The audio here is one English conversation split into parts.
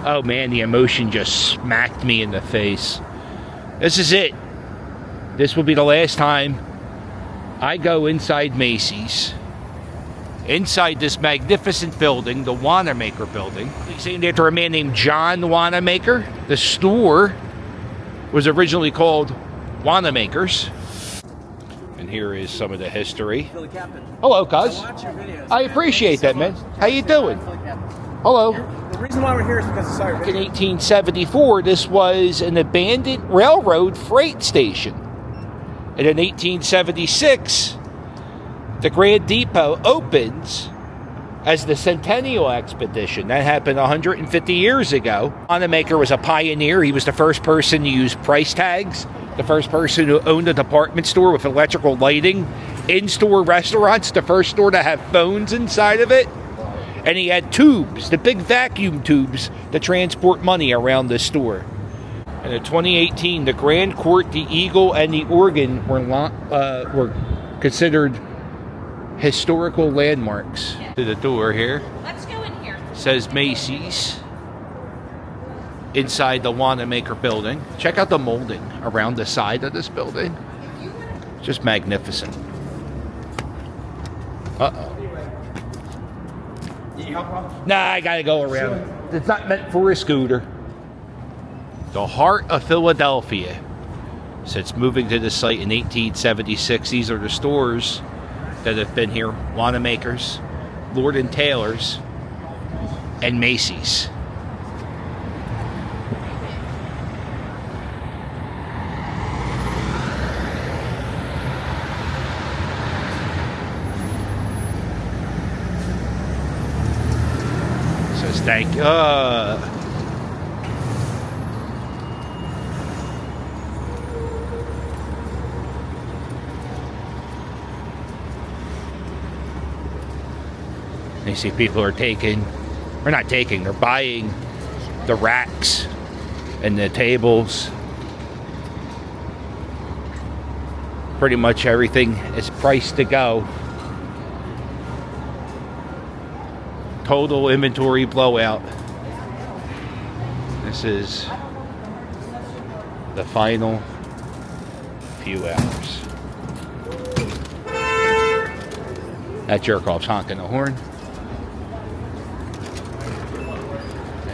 Oh man, the emotion just smacked me in the face. This is it. This will be the last time I go inside Macy's. Inside this magnificent building, the Wanamaker building. It's named after a man named John Wanamaker. The store was originally called Wanamaker's. And here is some of the history. Billy Captain. Hello, cuz. I watch your videos. I appreciate that, man. How you doing? Hello. The reason why we're here is because I saw your Back in video. 1874, this was an abandoned railroad freight station. And in 1876, the Grand Depot opens as the Centennial Expedition. That happened 150 years ago. Wanamaker was a pioneer. He was the first person to use price tags, the first person who owned a department store with electrical lighting, in-store restaurants, the first store to have phones inside of it. And he had tubes, the big vacuum tubes, to transport money around the store. And in 2018, the Grand Court, the Eagle, and the Organ were considered historical landmarks. To the door here. Let's go in here. Says Macy's. Inside the Wanamaker building. Check out the molding around the side of this building. Just magnificent. Uh-oh. Nah, I gotta go around. It's not meant for a scooter. The heart of Philadelphia. Since moving to the site in 1876, these are the stores that have been here. Wanamaker's, Lord & Taylor's, and Macy's. Says thank you. You see people are they're buying the racks and the tables. Pretty much everything is priced to go. Total inventory blowout. This is the final few hours. That jerk off's honking the horn.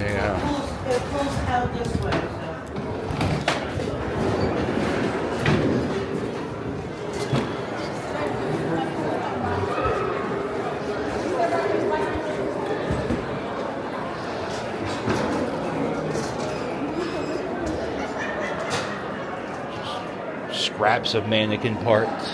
Yeah. Scraps of mannequin parts.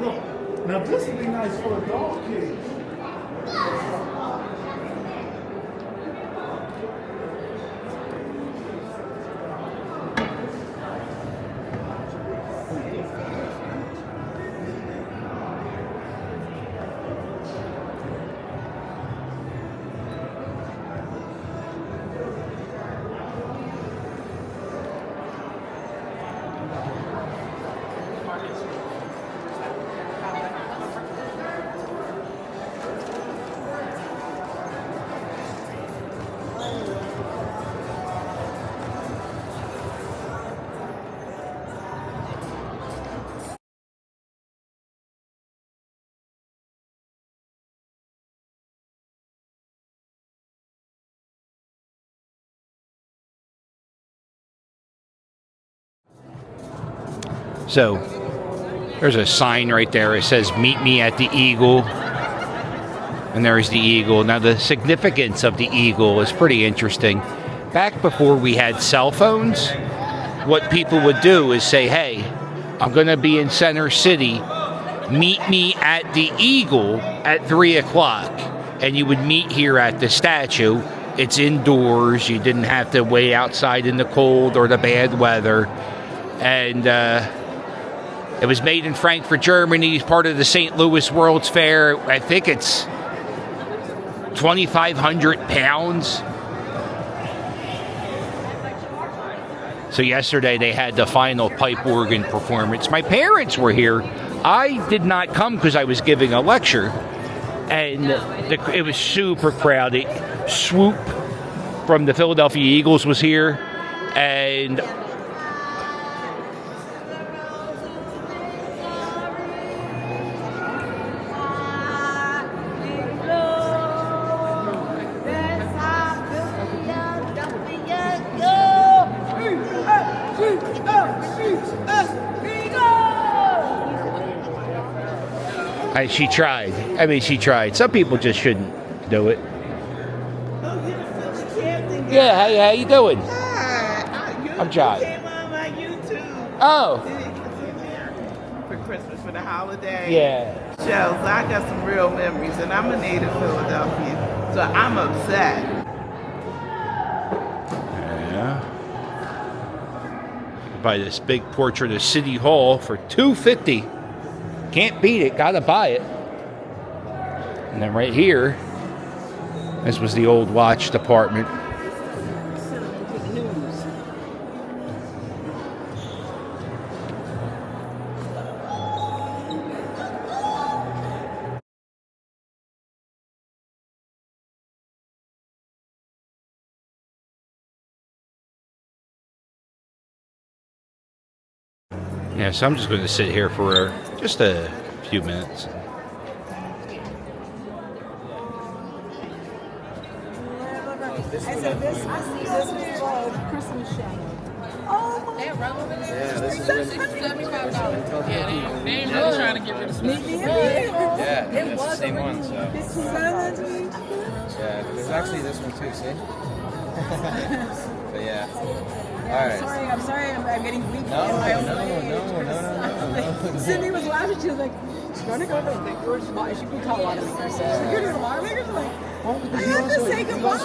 Now this would be nice for a dog cage. So there's a sign right there. It says, "Meet me at the Eagle." And there's the Eagle. Now, the significance of the Eagle is pretty interesting. Back before we had cell phones, what people would do is say, "Hey, I'm going to be in Center City. Meet me at the Eagle at 3 o'clock." And you would meet here at the statue. It's indoors. You didn't have to wait outside in the cold or the bad weather. And it was made in Frankfurt, Germany. It's part of the St. Louis World's Fair. I think it's 2,500 pounds. So yesterday they had the final pipe organ performance. My parents were here. I did not come because I was giving a lecture. And it was super crowded. Swoop from the Philadelphia Eagles was here. And she tried. I mean, she tried. Some people just shouldn't do it. Yeah, how you doing? I'm John. Came on my YouTube. Oh. For Christmas, for the holiday. Yeah. Shows. I got some real memories, and I'm a native Philadelphian, so I'm upset. Yeah. Buy this big portrait of City Hall for $250. Can't beat it. Gotta buy it. And then right here, this was the old watch department. Yeah, so I'm just going to sit here for just a few minutes. I said this is Christmas show. Oh, Yeah, this is $75. Yeah, they ain't really trying to get rid of some. yeah, it's the same one, so. Yeah, there's actually this one too, see? But yeah. Alright. I'm sorry, I'm getting weak in No. Cindy was laughing, she was like, she's going to go to the she could call Wanamaker. So you're going to Wanamaker? I'm like, I have to say goodbye.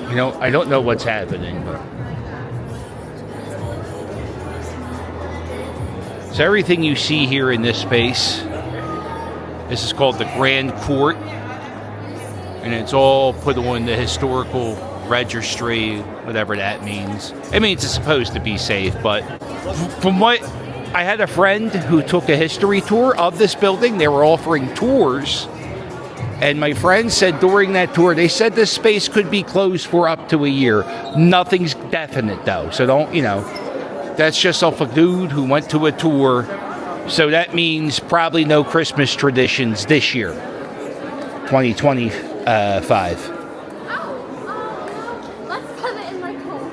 You know, I don't know what's happening, but so everything you see here in this space, this is called the Grand Court, and it's all put on the historical registry, whatever that means. It means it's supposed to be safe, but from what I had a friend who took a history tour of this building. They were offering tours, and my friend said during that tour, they said this space could be closed for up to a year. Nothing's definite though, so don't, that's just off a dude who went to a tour. So that means probably no Christmas traditions this year, 2025. Let's put it in my car.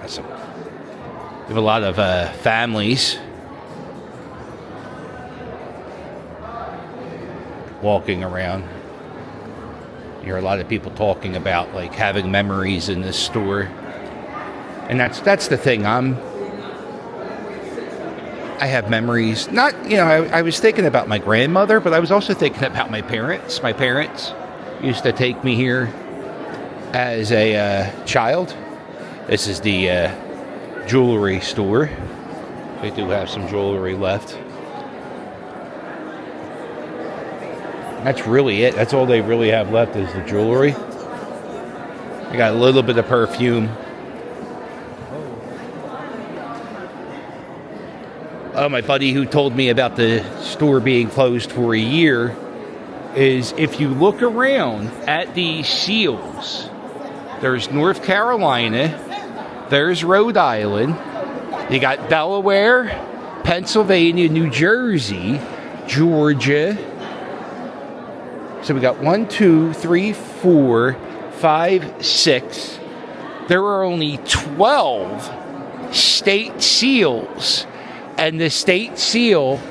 awesome. We have a lot of families walking around. You hear a lot of people talking about like having memories in this store, and that's the thing. I have memories. Not, I was thinking about my grandmother, but I was also thinking about my parents. My parents used to take me here as a child. This is the jewelry store. They do have some jewelry left. That's really it. That's all they really have left is the jewelry. They got a little bit of perfume. Oh, my buddy who told me about the store being closed for a year is if you look around at the seals, there's North Carolina, there's Rhode Island, you got Delaware, Pennsylvania, New Jersey, Georgia. So we got 1, 2, 3, 4, 5, 6. There are only 12 state seals. And the state seal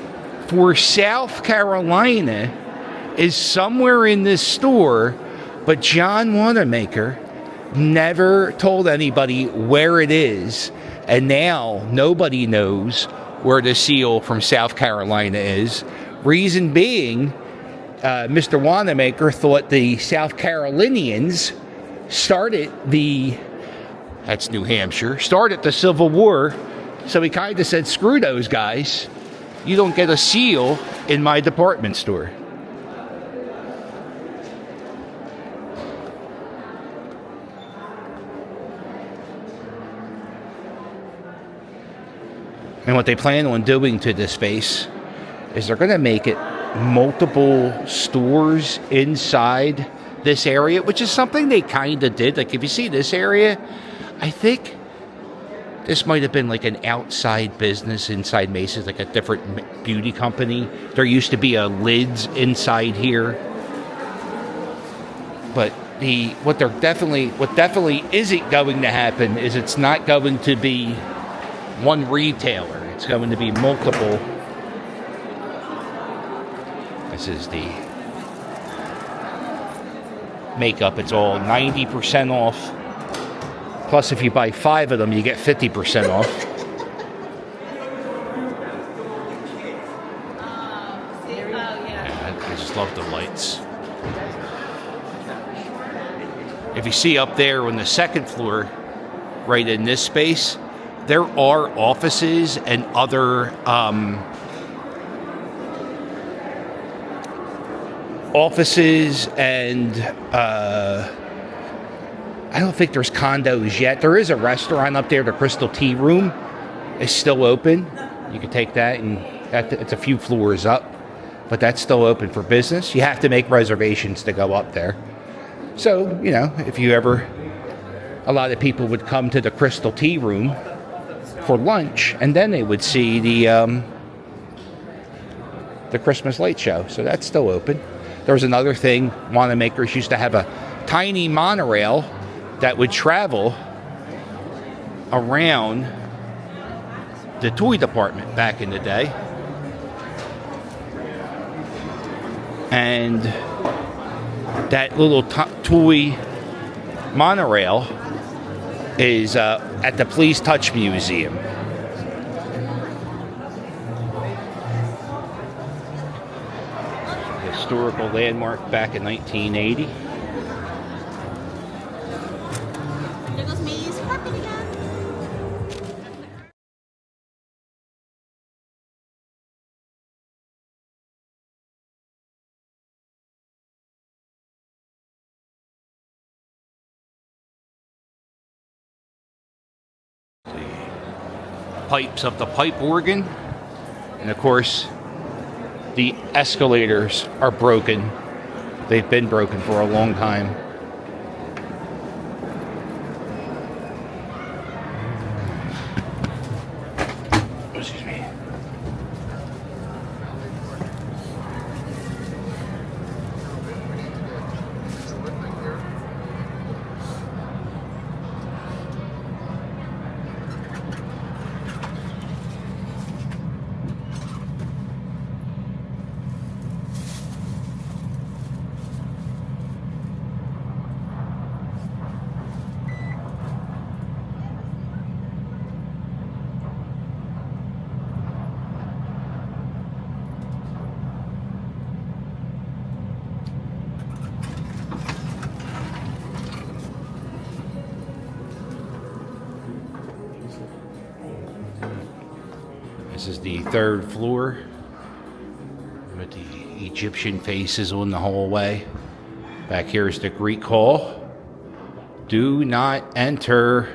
for South Carolina is somewhere in this store, but John Wanamaker never told anybody where it is. And now nobody knows where the seal from South Carolina is. Reason being, Mr. Wanamaker thought the South Carolinians started that's New Hampshire, started the Civil War. So he kind of said, screw those guys. You don't get a seal in my department store. And what they plan on doing to this space is they're going to make it multiple stores inside this area, which is something they kind of did. Like if you see this area, I think this might have been like an outside business inside Macy's, like a different beauty company. There used to be a Lids inside here. But what definitely isn't going to happen is it's not going to be one retailer. It's going to be multiple. This is the makeup. It's all 90% off. Plus, if you buy 5 of them, you get 50% off. I just love the lights. If you see up there on the second floor, right in this space, there are offices and other I don't think there's condos yet. There is a restaurant up there. The Crystal Tea Room is still open. You can take that, and it's a few floors up, but that's still open for business. You have to make reservations to go up there. So, if you ever, a lot of people would come to the Crystal Tea Room for lunch, and then they would see the Christmas light show. So that's still open. There was another thing. Wanamakers used to have a tiny monorail that would travel around the toy department back in the day. And that little toy monorail is at the Please Touch Museum. Historical landmark back in 1980. There goes Macy's carpet again. Pipes of the pipe organ, and of course the escalators are broken. They've been broken for a long time. Excuse me. the third floor with the Egyptian faces on the hallway. Back here is the Greek hall. Do not enter.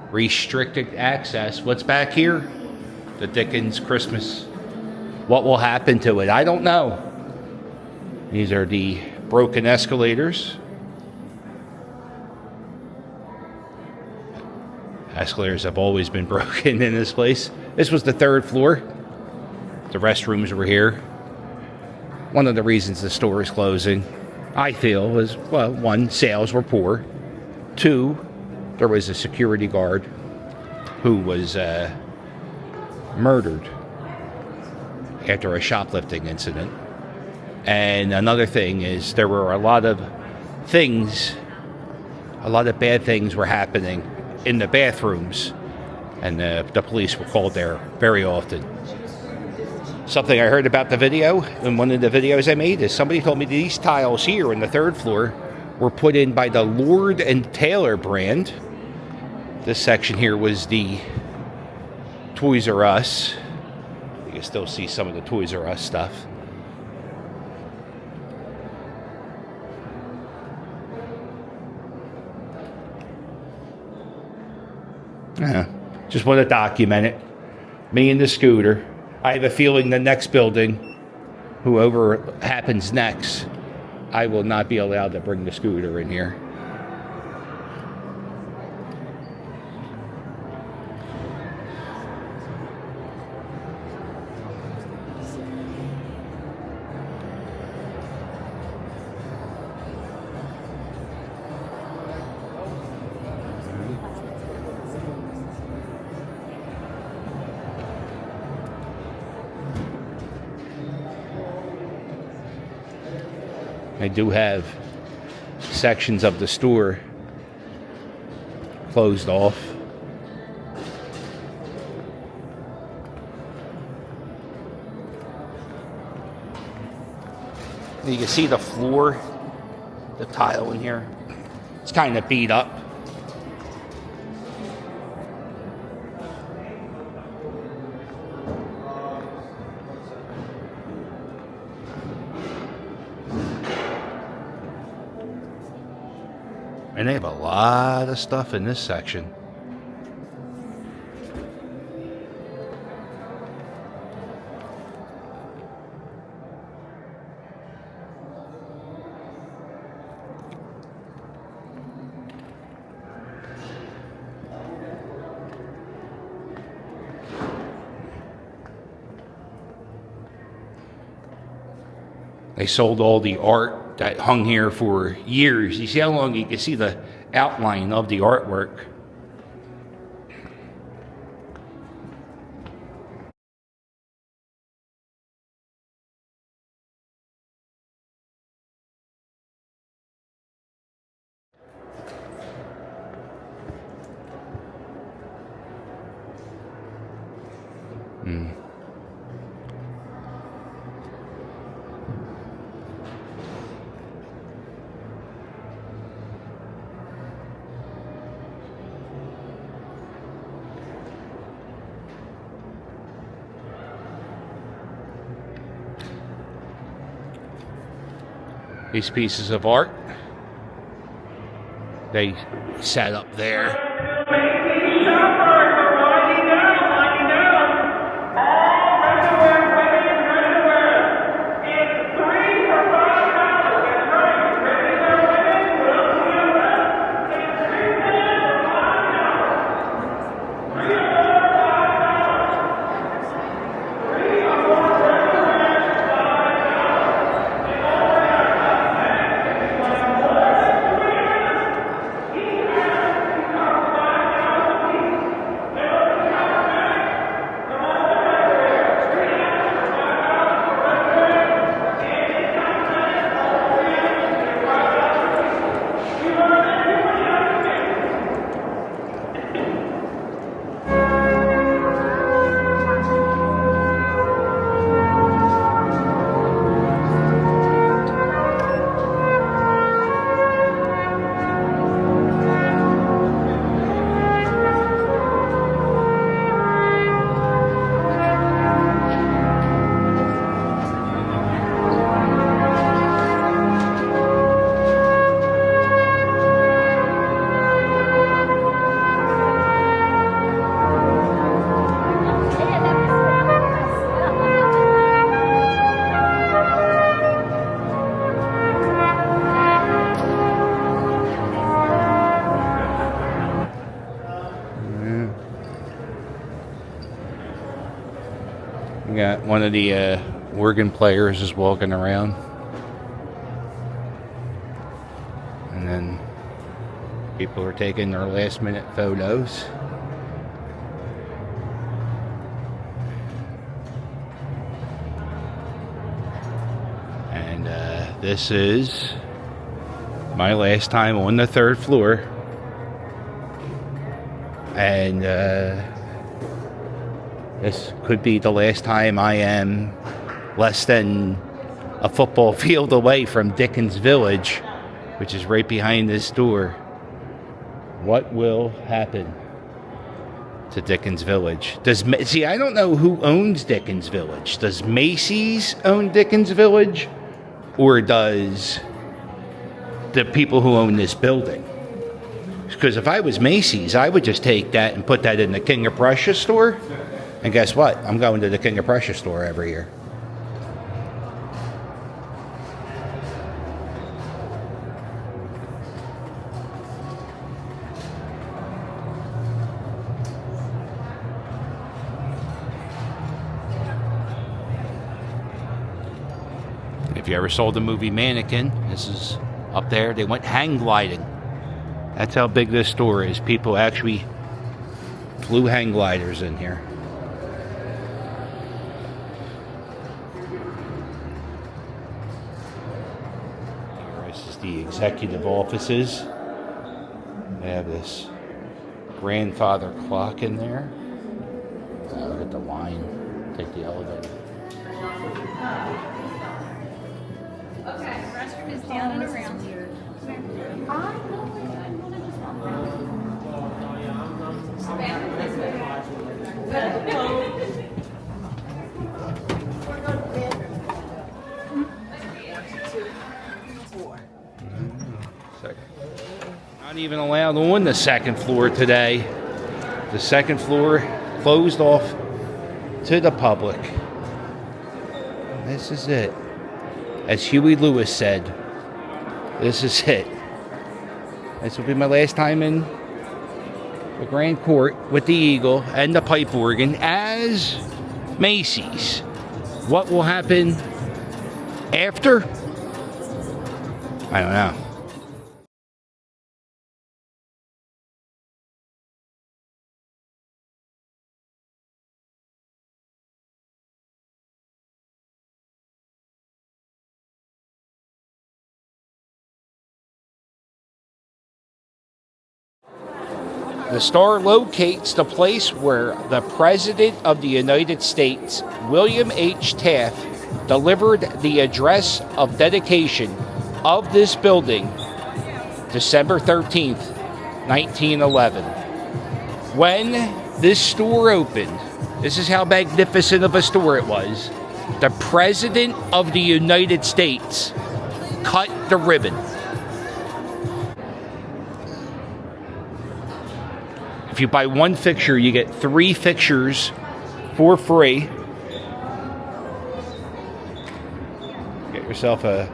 Restricted access. What's back here? The Dickens Christmas. What will happen to it? I don't know. These are the broken escalators. Escalators have always been broken in this place. This was the third floor. The restrooms were here. One of the reasons the store is closing, I feel, is, well, one, sales were poor. Two, there was a security guard who was murdered after a shoplifting incident. And another thing is there were a lot of bad things were happening in the bathrooms, and the police were called there very often. Something I heard about the video, in one of the videos I made, is somebody told me these tiles here in the third floor were put in by the Lord and Taylor brand. This section here was the Toys R Us. You can still see some of the Toys R Us stuff. Just want to document it. Me and the scooter. I have a feeling the next building, whoever happens next, I will not be allowed to bring the scooter in here. I do have sections of the store closed off. You can see the floor, the tile in here. It's kind of beat up. And they have a lot of stuff in this section. They sold all the art that hung here for years. You see how long you can see the outline of the artwork. These pieces of art, they sat up there. One of the organ players is walking around. And then people are taking their last minute photos. And this is my last time on the 3rd floor. And this could be the last time I am less than a football field away from Dickens Village, which is right behind this door. What will happen to Dickens Village? See, I don't know who owns Dickens Village. Does Macy's own Dickens Village? Or does the people who own this building? Because if I was Macy's, I would just take that and put that in the King of Prussia store. And guess what? I'm going to the King of Prussia store every year. If you ever saw the movie Mannequin, this is up there. They went hang gliding. That's how big this store is. People actually flew hang gliders in here. This is the executive offices. They have this grandfather clock in there. Look at the line. Take the elevator. Okay, restroom is down and around. Not even allowed on the 2nd floor today. The 2nd floor closed off to the public. This is it. As Huey Lewis said, this is it. This will be my last time in the Grand Court with the Eagle and the pipe organ as Macy's. What will happen after? I don't know. The star locates the place where the President of the United States, William H. Taft, delivered the address of dedication of this building, December 13th, 1911. When this store opened, this is how magnificent of a store it was. The President of the United States cut the ribbon. If you buy one fixture, you get 3 fixtures for free. Get yourself a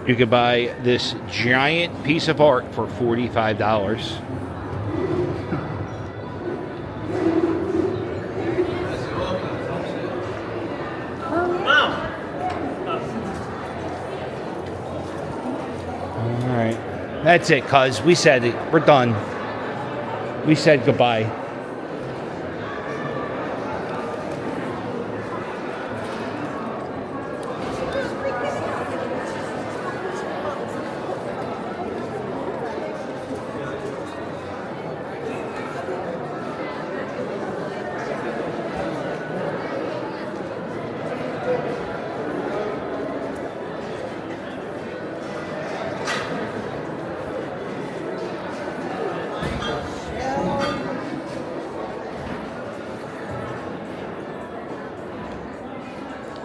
You could buy this giant piece of art for $45. All right. That's it, cuz. We said it. We're done. We said goodbye.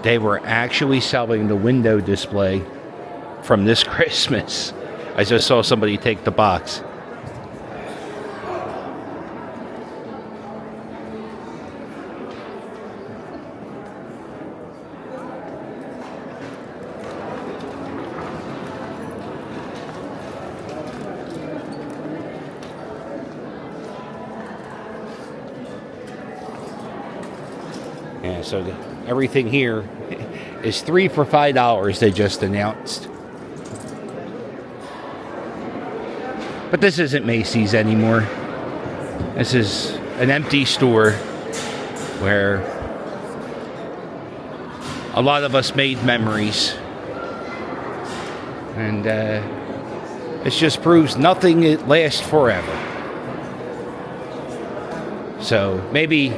they were actually selling the window display from this Christmas. I just saw somebody take the box. Yeah, so everything here is 3 for $5 they just announced. But this isn't Macy's anymore. This is an empty store where a lot of us made memories. And it just proves nothing lasts forever. So maybe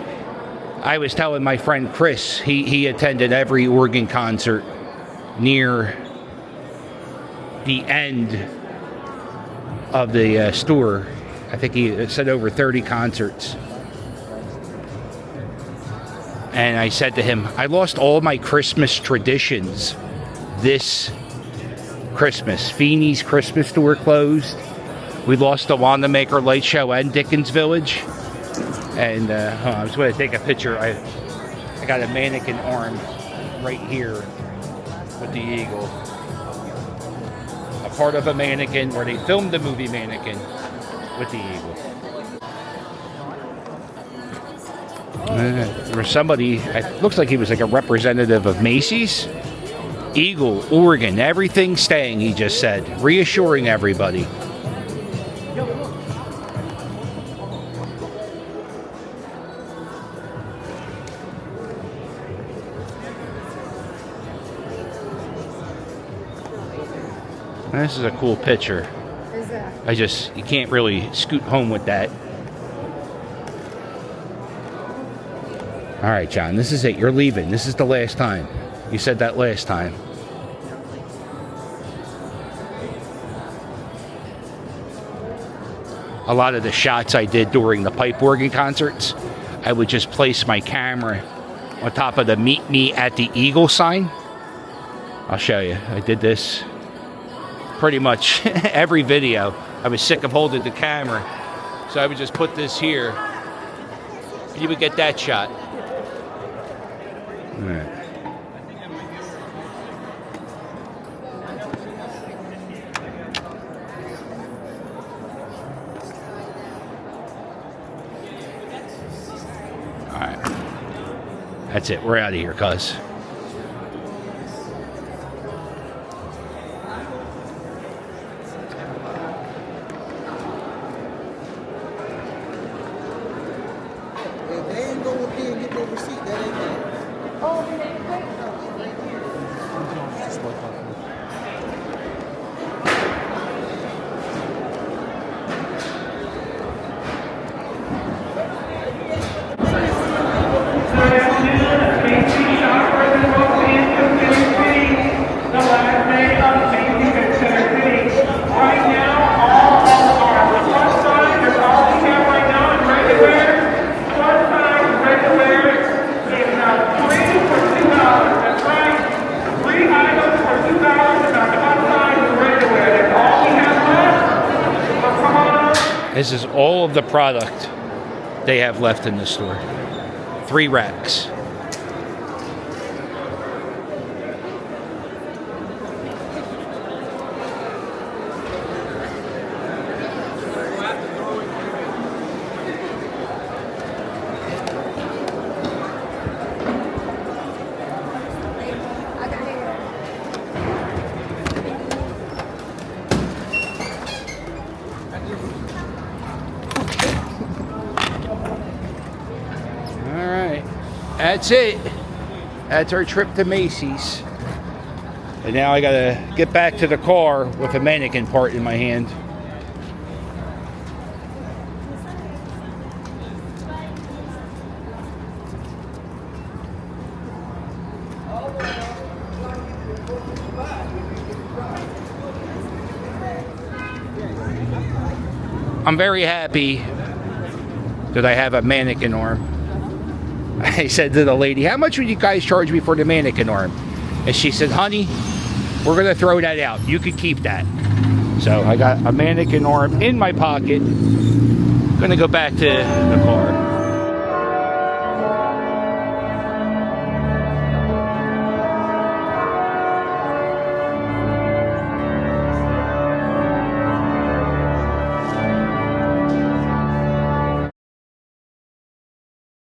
I was telling my friend Chris, he attended every organ concert near the end of the store. I think he said over 30 concerts. And I said to him, I lost all my Christmas traditions this Christmas. Feeney's Christmas store closed. We lost the Wanamaker Light Show and Dickens Village. And I was going to take a picture. I got a mannequin arm right here with the eagle. A part of a mannequin where they filmed the movie Mannequin with the eagle. There was somebody, it looks like he was like a representative of Macy's. Eagle, Oregon, everything staying, he just said, reassuring everybody. This is a cool picture. Is that? You can't really scoot home with that. All right, John, this is it. You're leaving. This is the last time. You said that last time. A lot of the shots I did during the pipe organ concerts, I would just place my camera on top of the Meet Me at the Eagle sign. I'll show you. I did this pretty much every video. I was sick of holding the camera, so I would just put this here, and you would get that shot. All right. All right. That's it. We're out of here, cuz. This is all of the product they have left in the store. 3 racks. That's it. That's our trip to Macy's. And now I gotta get back to the car with a mannequin part in my hand. I'm very happy that I have a mannequin arm. I said to the lady, how much would you guys charge me for the mannequin arm? And she said, honey, we're going to throw that out. You can keep that. So I got a mannequin arm in my pocket. Going to go back to the car.